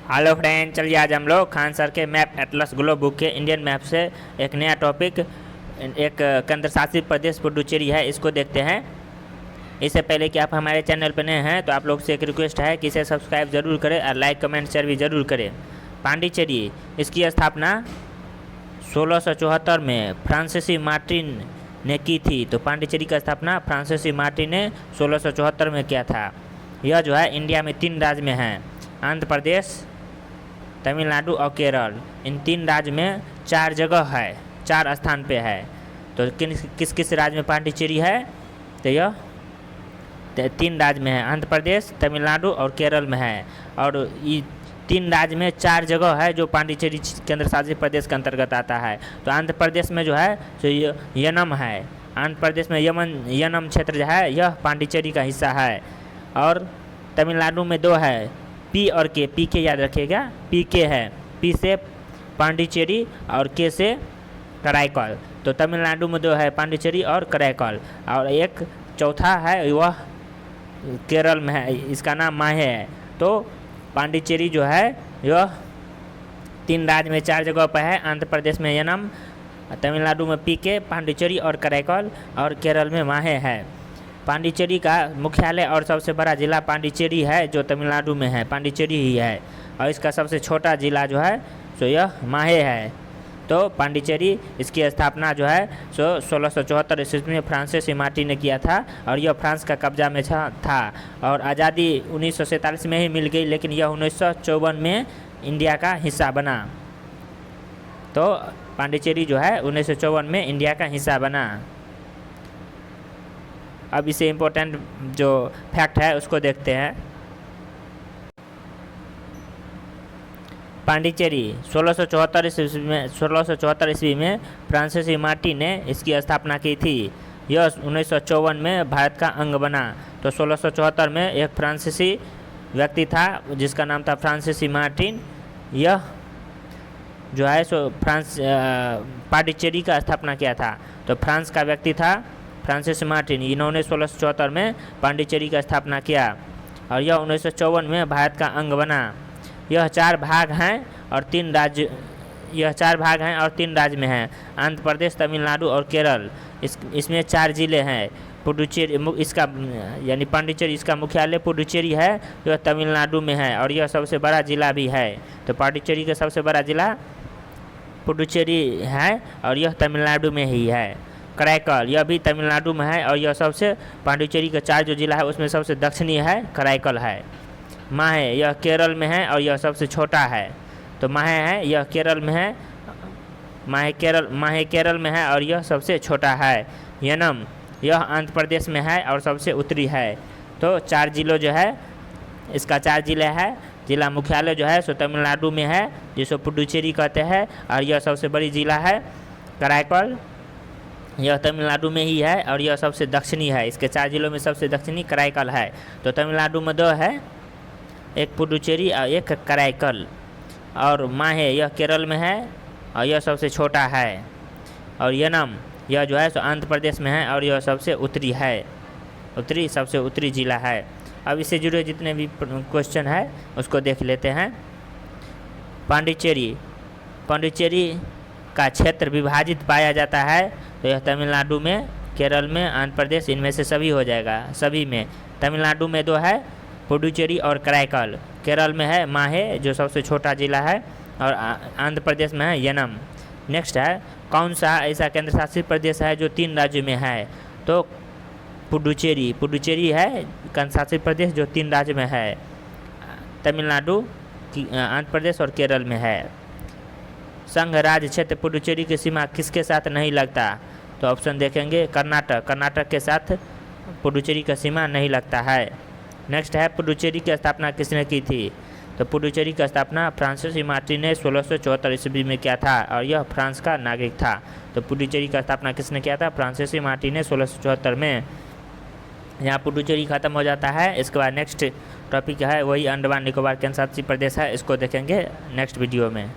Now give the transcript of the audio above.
Hello friend, चलिए आज हम लोग खान सर के मैप एटलस ग्लोब बुक के इंडियन मैप से एक नया टॉपिक, एक केंद्र शासित प्रदेश पुडुचेरी है, इसको देखते हैं। इससे पहले कि आप हमारे चैनल पर नए हैं तो आप लोग से एक रिक्वेस्ट है कि इसे सब्सक्राइब जरूर करें और लाइक कमेंट शेयर भी ज़रूर करें। पांडिचेरी, इसकी स्थापना 1674 में फ्रांसीसी मार्टिन ने की थी। तो पांडिचेरी का स्थापना फ्रांसीसी मार्टिन ने 1674 में किया था। यह जो है इंडिया में 3 राज्य में है, आंध्र प्रदेश, तमिलनाडु और केरल। इन 3 राज्य में 4 जगह है, 4 स्थान पे है। तो किस किस राज्य में पांडिचेरी है? तो यह 3 राज्य में है, आंध्र प्रदेश, तमिलनाडु और केरल में है। और ये 3 राज्य में 4 जगह है जो पांडिचेरी केंद्र शासित प्रदेश के अंतर्गत आता है। तो आंध्र प्रदेश में जो है तो यनम है, आंध्र प्रदेश में यनम क्षेत्र जो है यह पांडिचेरी का हिस्सा है। और तमिलनाडु में 2 है, पी और के। पी के याद रखिएगा, पी के है, पी से पांडिचेरी और के से कराईकल। तो तमिलनाडु में 2 है, पांडिचेरी और कराईकल। और एक चौथा है वह केरल में है, इसका नाम माहे है। तो पांडिचेरी जो है यह 3 राज्य में 4 जगह पर है, आंध्र प्रदेश में यनम, तमिलनाडु में पी के, पांडिचेरी और कराईकल, और केरल में माहे है। पांडिचेरी का मुख्यालय और सबसे बड़ा जिला पांडिचेरी है जो तमिलनाडु में है, पांडिचेरी ही है। और इसका सबसे छोटा जिला जो है सो यह माहे है। तो पांडिचेरी, इसकी स्थापना जो है सो 1674 ईस्वी में फ्रांसीसी मार्टिन ने किया था और यह फ्रांस का कब्जा में था। और आज़ादी 1947 में ही मिल गई, लेकिन यह 1954 में इंडिया का हिस्सा बना। तो पांडिचेरी जो है 1954 में इंडिया का हिस्सा बना। अब इसे इम्पोर्टेंट जो फैक्ट है उसको देखते हैं। पांडिचेरी 1674 ईस्वी में फ्रांसीसी मार्टिन ने इसकी स्थापना की थी। यह 1954 में भारत का अंग बना। तो 1674 में एक फ्रांसीसी व्यक्ति था जिसका नाम था फ्रांसीसी मार्टिन। यह जो है सो पांडिचेरी का स्थापना किया था। तो फ्रांस का व्यक्ति था फ्रांसिस मार्टिन, इन्होंने 1674 में पांडिचेरी का स्थापना किया और यह 1954 में भारत का अंग बना। यह 4 भाग हैं और 3 राज्य, यह 4 भाग हैं और 3 राज्य में हैं, आंध्र प्रदेश, तमिलनाडु और केरल। इसमें 4 जिले हैं। पुडुचेरी, इसका यानी पांडिचेरी, इसका मुख्यालय पुडुचेरी है, यह तमिलनाडु में है और यह सबसे बड़ा जिला भी है। तो पांडिचेरी का सबसे बड़ा जिला पुडुचेरी है और यह तमिलनाडु में ही है। कराईकल, यह भी तमिलनाडु में है और यह सबसे, पांडिचेरी का 4 जो जिला है उसमें सबसे दक्षिणी है, कराईकल है। माहे, यह केरल में है और यह सबसे छोटा है। तो माहे है, यह केरल में है, माहे केरल में है और यह सबसे छोटा है। यनम, यह आंध्र प्रदेश में है और सबसे उत्तरी है। तो 4 जिलों जो है, इसका 4 जिले है। जिला मुख्यालय जो है सो तमिलनाडु में है, जिसको पुडुचेरी कहते हैं, और यह सबसे बड़ी जिला है कराईकल। यह तमिलनाडु में ही है और यह सबसे दक्षिणी है। इसके 4 जिलों में सबसे दक्षिणी कराईकल है। तो तमिलनाडु में 2 है, एक पुडुचेरी और एक कराईकल। और माहे, यह केरल में है और यह सबसे छोटा है। और यनम, यह जो है सो आंध्र प्रदेश में है और यह सबसे उत्तरी है, सबसे उत्तरी जिला है। अब इससे जुड़े जितने भी क्वेश्चन है उसको देख लेते हैं। पांडिचेरी का क्षेत्र विभाजित पाया जाता है। तो यह तमिलनाडु में, केरल में, आंध्र प्रदेश, इनमें से सभी हो जाएगा, सभी में। तमिलनाडु में 2 है, पुडुचेरी और कराईकल। केरल में है माहे जो सबसे छोटा जिला है, और आंध्र प्रदेश में है यनम। नेक्स्ट है, कौन सा ऐसा केंद्र शासित प्रदेश है जो 3 राज्यों में है? तो पुडुचेरी है केंद्र शासित प्रदेश जो 3 राज्य में है, तमिलनाडु, आंध्र प्रदेश और केरल में है। संघ राज्य क्षेत्र पुडुचेरी की सीमा किसके साथ नहीं लगता? तो ऑप्शन देखेंगे, कर्नाटक के साथ पुडुचेरी का सीमा नहीं लगता है। नेक्स्ट है, पुडुचेरी की स्थापना किसने की थी? तो पुडुचेरी की स्थापना फ्रांसीसी मार्टिन ने 1674 ईस्वी में किया था और यह फ्रांस का नागरिक था। तो पुडुचेरी का स्थापना किसने किया था? फ्रांसीसी मार्टिन ने 1674 में। यहाँ पुडुचेरी खत्म हो जाता है। इसके बाद नेक्स्ट टॉपिक है वही अंडमान निकोबार केंद्र शासित प्रदेश है, इसको देखेंगे नेक्स्ट वीडियो में।